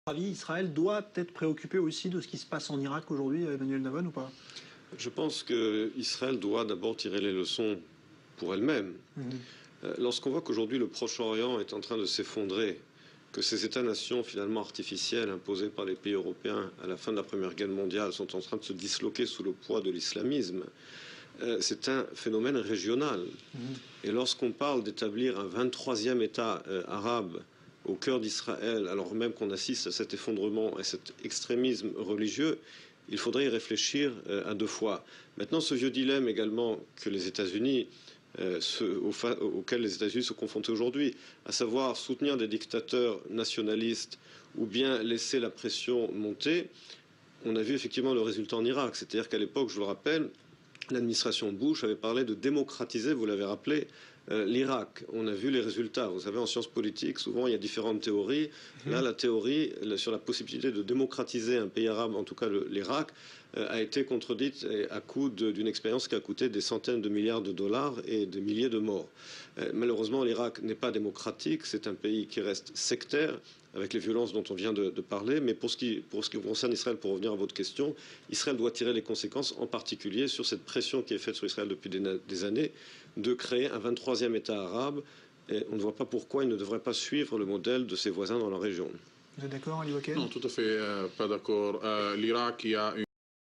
avis, Israël doit être préoccupé aussi de ce qui se passe en Irak aujourd'hui, Emmanuel Navon, ou pas? Je pense qu'Israël doit d'abord tirer les leçons pour elle-même. Lorsqu'on voit qu'aujourd'hui le Proche-Orient est en train de s'effondrer, que ces États-nations finalement artificiels imposés par les pays européens à la fin de la Première Guerre mondiale sont en train de se disloquer sous le poids de l'islamisme, c'est un phénomène régional. Et lorsqu'on parle d'établir un 23e État arabe au cœur d'Israël, alors même qu'on assiste à cet effondrement et cet extrémisme religieux, il faudrait y réfléchir à deux fois. Maintenant, ce vieux dilemme également que les États-Unis, auquel les États-Unis se confrontent aujourd'hui, à savoir soutenir des dictateurs nationalistes ou bien laisser la pression monter, on a vu effectivement le résultat en Irak. C'est-à-dire qu'à l'époque, je le rappelle, l'administration Bush avait parlé de démocratiser, vous l'avez rappelé, l'Irak. On a vu les résultats. Vous savez, en sciences politiques, souvent, il y a différentes théories. Là, la théorie sur la possibilité de démocratiser un pays arabe, en tout cas l'Irak, a été contredite à coup d'une expérience qui a coûté des centaines de milliards de dollars et des milliers de morts. Malheureusement, l'Irak n'est pas démocratique. C'est un pays qui reste sectaire, avec les violences dont on vient de parler. Mais pour ce qui concerne Israël, pour revenir à votre question, Israël doit tirer les conséquences, en particulier sur cette pression qui est faite sur Israël depuis des années, de créer un 23e État arabe. Et on ne voit pas pourquoi il ne devrait pas suivre le modèle de ses voisins dans la région. Vous êtes d'accord, Ali Wakel? Non, tout à fait pas d'accord. L'Irak, il y a